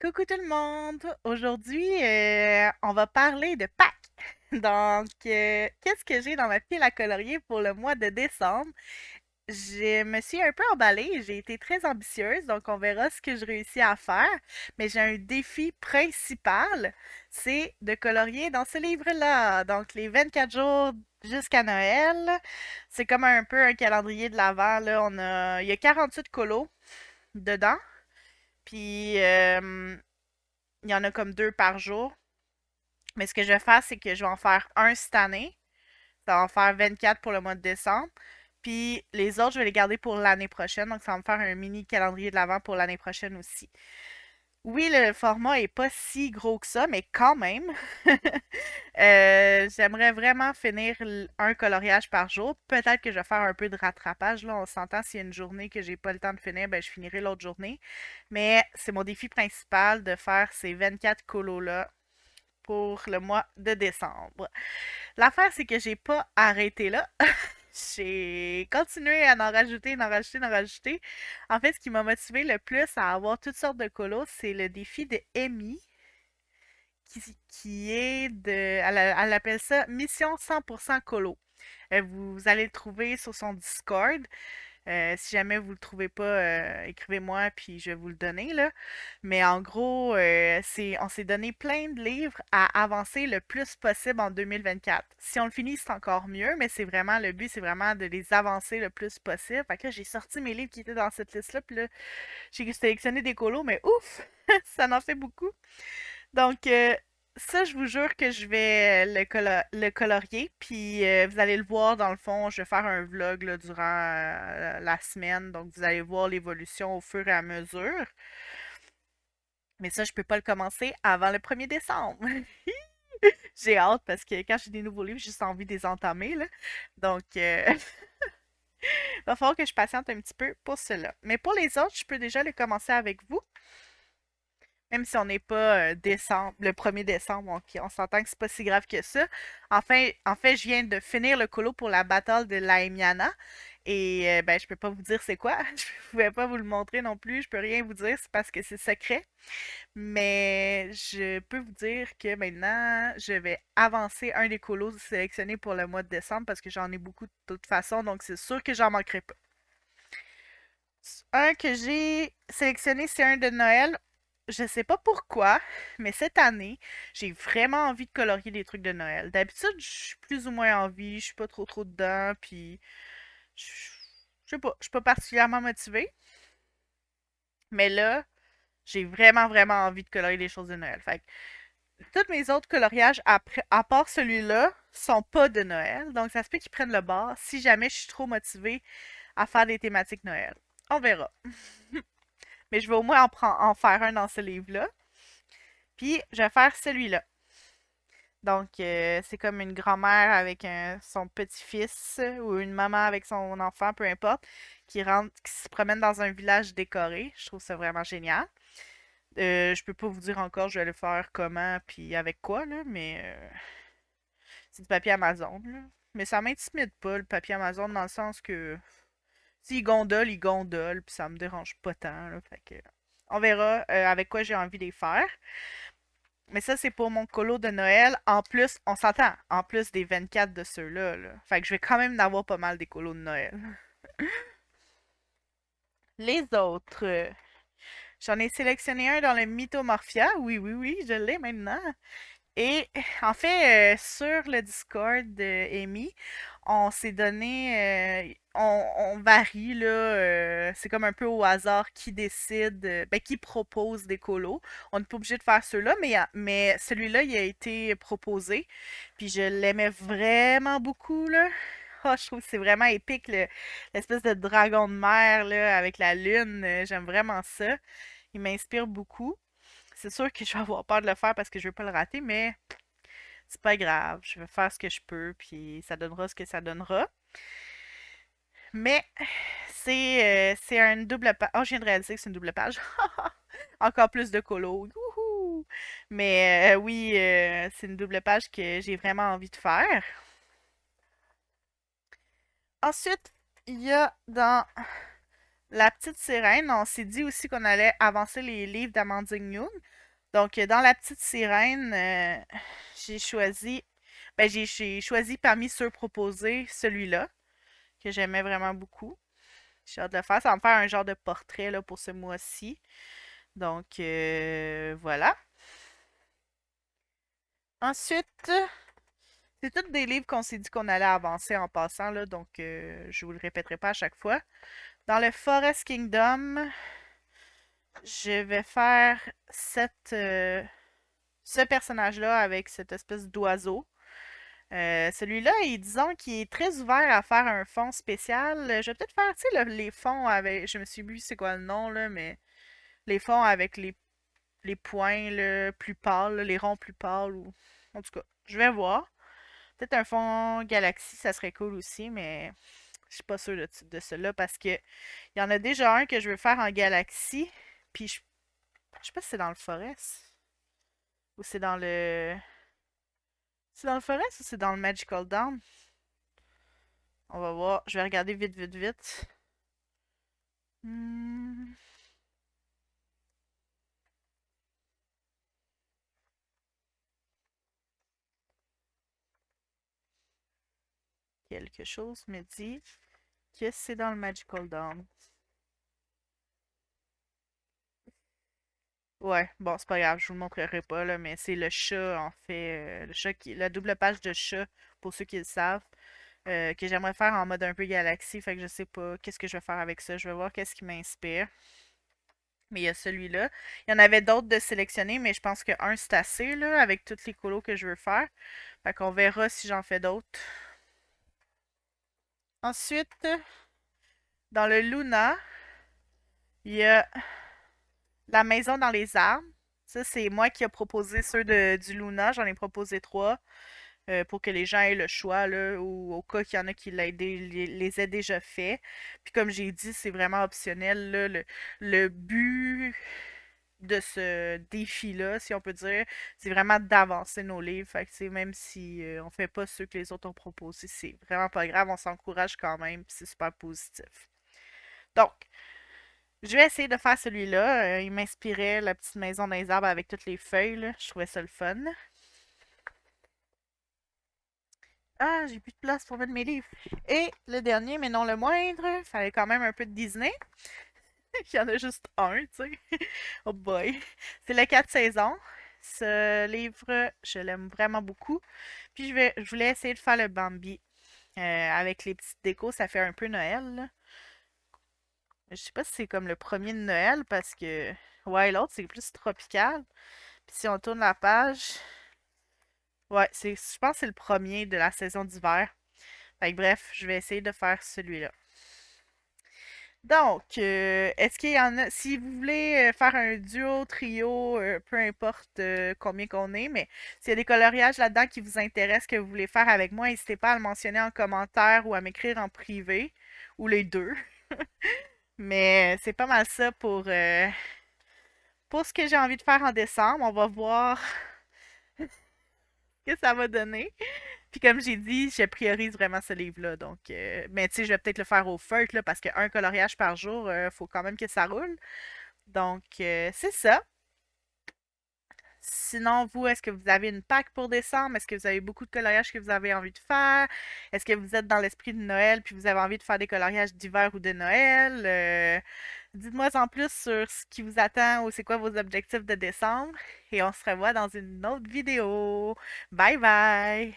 Coucou tout le monde! Aujourd'hui, on va parler de Pâques. Donc, qu'est-ce que j'ai dans ma pile à colorier pour le mois de décembre? Je me suis un peu emballée, j'ai été très ambitieuse, donc on verra ce que je réussis à faire. Mais j'ai un défi principal, c'est de colorier dans ce livre-là. Donc, les 24 jours jusqu'à Noël, c'est comme un peu un calendrier de l'Avent, là. Il y a 48 colos dedans. Puis, il y en a comme deux par jour. Mais ce que je vais faire, c'est que je vais en faire un cette année. Ça va en faire 24 pour le mois de décembre. Puis les autres, je vais les garder pour l'année prochaine. Donc, ça va me faire un mini calendrier de l'Avent pour l'année prochaine aussi. Oui, le format est pas si gros que ça, mais quand même. J'aimerais vraiment finir un coloriage par jour. Peut-être que je vais faire un peu de rattrapage. Là, on s'entend s'il y a une journée que j'ai pas le temps de finir, ben je finirai l'autre journée. Mais c'est mon défi principal de faire ces 24 colos-là pour le mois de décembre. L'affaire, c'est que j'ai pas arrêté là. J'ai continué à en rajouter, en rajouter, en rajouter. En fait, ce qui m'a motivé le plus à avoir toutes sortes de colos, c'est le défi de Amy, qui est de. Elle appelle ça Mission 100% colo. Vous allez le trouver sur son Discord. Si jamais vous le trouvez pas, écrivez-moi puis je vais vous le donner là. Mais en gros, on s'est donné plein de livres à avancer le plus possible en 2024. Si on le finit, c'est encore mieux, mais c'est vraiment le but, c'est vraiment de les avancer le plus possible. Fait que là, j'ai sorti mes livres qui étaient dans cette liste-là, puis là, j'ai sélectionné des colos, mais ouf, ça en fait beaucoup. Donc, ça, je vous jure que je vais le colorier, puis vous allez le voir dans le fond. Je vais faire un vlog là, durant la semaine, donc vous allez voir l'évolution au fur et à mesure. Mais ça, je peux pas le commencer avant le 1er décembre. J'ai hâte parce que quand j'ai des nouveaux livres, j'ai juste envie de les entamer, là. Donc, il va falloir que je patiente un petit peu pour cela. Mais pour les autres, je peux déjà les commencer avec vous. Même si on n'est pas décembre, le 1er décembre, on s'entend que c'est pas si grave que ça. En fait, je viens de finir le colo pour la bataille de Laemiana. Et ben, je peux pas vous dire c'est quoi. Je pouvais pas vous le montrer non plus. Je peux rien vous dire, c'est parce que c'est secret. Mais je peux vous dire que maintenant, je vais avancer un des colos sélectionnés pour le mois de décembre parce que j'en ai beaucoup de toute façon, donc c'est sûr que j'en manquerai pas. Un que j'ai sélectionné, c'est un de Noël. Je sais pas pourquoi, mais cette année, j'ai vraiment envie de colorier des trucs de Noël. D'habitude, je suis plus ou moins envie, je suis pas trop dedans, puis je je sais pas, je suis pas particulièrement motivée. Mais là, j'ai vraiment envie de colorier des choses de Noël. Fait que tous mes autres coloriages, à part celui-là, sont pas de Noël. Donc, ça se peut qu'ils prennent le bord si jamais je suis trop motivée à faire des thématiques Noël. On verra. Mais je vais au moins en faire un dans ce livre-là. Puis, je vais faire celui-là. Donc, c'est comme une grand-mère avec son petit-fils ou une maman avec son enfant, peu importe, qui se promène dans un village décoré. Je trouve ça vraiment génial. Je peux pas vous dire encore je vais le faire comment puis avec quoi, là, mais c'est du papier Amazon, là. Mais ça m'intimide pas, le papier Amazon, dans le sens que s'il gondole, il gondole, puis ça me dérange pas tant, là. Fait que on verra avec quoi j'ai envie de les faire. Mais ça, c'est pour mon colo de Noël. En plus, on s'entend, en plus des 24 de ceux-là, là. Fait que je vais quand même en avoir pas mal des colos de Noël. Les autres, j'en ai sélectionné un dans le Mythomorphia. Oui, je l'ai maintenant. Et en fait, sur le Discord de Amy, on s'est donné, on varie là, c'est comme un peu au hasard qui décide, ben qui propose des colos. On n'est pas obligé de faire ceux-là, mais celui-là, il a été proposé, puis je l'aimais vraiment beaucoup là. Ah, je trouve que c'est vraiment épique l'espèce de dragon de mer là avec la lune. J'aime vraiment ça. Il m'inspire beaucoup. C'est sûr que je vais avoir peur de le faire parce que je veux pas le rater, mais c'est pas grave. Je vais faire ce que je peux, puis ça donnera ce que ça donnera. Mais c'est une double page. Oh, je viens de réaliser que c'est une double page. Encore plus de colos. Youhou! Mais oui, c'est une double page que j'ai vraiment envie de faire. Ensuite, il y a dans La petite sirène, on s'est dit aussi qu'on allait avancer les livres d'Amandine Young. Donc, dans La petite sirène, j'ai choisi, j'ai choisi parmi ceux proposés celui-là, que j'aimais vraiment beaucoup. J'ai hâte de le faire. Ça va me faire un genre de portrait là, pour ce mois-ci. Donc, voilà. Ensuite, c'est tous des livres qu'on s'est dit qu'on allait avancer en passant, là, donc je vous le répéterai pas à chaque fois. Dans le Forest Kingdom, je vais faire ce personnage-là avec cette espèce d'oiseau. Celui-là, disons qu'il est très ouvert à faire un fond spécial. Je vais peut-être faire, tu sais, les fonds avec. Je me suis bu c'est quoi le nom, là, mais les fonds avec les points là, plus pâles, là, les ronds plus pâles. Ou... En tout cas, je vais voir. Peut-être un fond galaxie, ça serait cool aussi, mais je suis pas sûre de cela parce que il y en a déjà un que je veux faire en galaxie. Puis je sais pas si c'est dans le forest ou c'est dans le. C'est dans le forest ou c'est dans le Magical Down? On va voir. Je vais regarder vite, vite, vite. Hmm, quelque chose me dit que c'est dans le Magical Down. Ouais, bon, c'est pas grave, je vous le montrerai pas, là, mais c'est le chat, en fait. Le chat qui. La double page de chat, pour ceux qui le savent. Que j'aimerais faire en mode un peu galaxie, fait que je sais pas qu'est-ce que je vais faire avec ça. Je vais voir qu'est-ce qui m'inspire. Mais il y a celui-là. Il y en avait d'autres de sélectionner, mais je pense que un c'est assez, là, avec toutes les colos que je veux faire. Fait qu'on verra si j'en fais d'autres. Ensuite, dans le Luna, il y a la maison dans les arbres. Ça, c'est moi qui ai proposé ceux du Luna. J'en ai proposé trois pour que les gens aient le choix, là, ou au cas qu'il y en a qui les aient déjà fait. Puis comme j'ai dit, c'est vraiment optionnel, là, le but de ce défi-là, si on peut dire, c'est vraiment d'avancer nos livres. Fait que, tu sais, même si on fait pas ceux que les autres ont proposés, c'est vraiment pas grave, on s'encourage quand même, puis c'est super positif. Donc, je vais essayer de faire celui-là. Il m'inspirait la petite maison dans les arbres avec toutes les feuilles, là. Je trouvais ça le fun. Ah, j'ai plus de place pour mettre mes livres. Et le dernier, mais non le moindre, fallait quand même un peu de Disney. Il y en a juste un, tu sais. Oh boy. C'est les 4 saisons. Ce livre, je l'aime vraiment beaucoup. Puis je voulais essayer de faire le Bambi. Avec les petites décos, ça fait un peu Noël, là. Je sais pas si c'est comme le premier de Noël parce que. Ouais, l'autre, c'est plus tropical. Puis si on tourne la page. Ouais, je pense que c'est le premier de la saison d'hiver. Fait que bref, je vais essayer de faire celui-là. Donc, est-ce qu'il y en a, si vous voulez faire un duo, trio, peu importe combien qu'on est, mais s'il y a des coloriages là-dedans qui vous intéressent, que vous voulez faire avec moi, n'hésitez pas à le mentionner en commentaire ou à m'écrire en privé, ou les deux. Mais c'est pas mal ça pour ce que j'ai envie de faire en décembre. On va voir ce que ça va donner. Puis comme j'ai dit, je priorise vraiment ce livre-là. Donc, mais tu sais, je vais peut-être le faire au feutre, là, parce qu'un coloriage par jour, faut quand même que ça roule. Donc, c'est ça. Sinon, vous, est-ce que vous avez une Pâque pour décembre? Est-ce que vous avez beaucoup de coloriages que vous avez envie de faire? Est-ce que vous êtes dans l'esprit de Noël puis vous avez envie de faire des coloriages d'hiver ou de Noël? Dites-moi en plus sur ce qui vous attend ou c'est quoi vos objectifs de décembre. Et on se revoit dans une autre vidéo. Bye bye!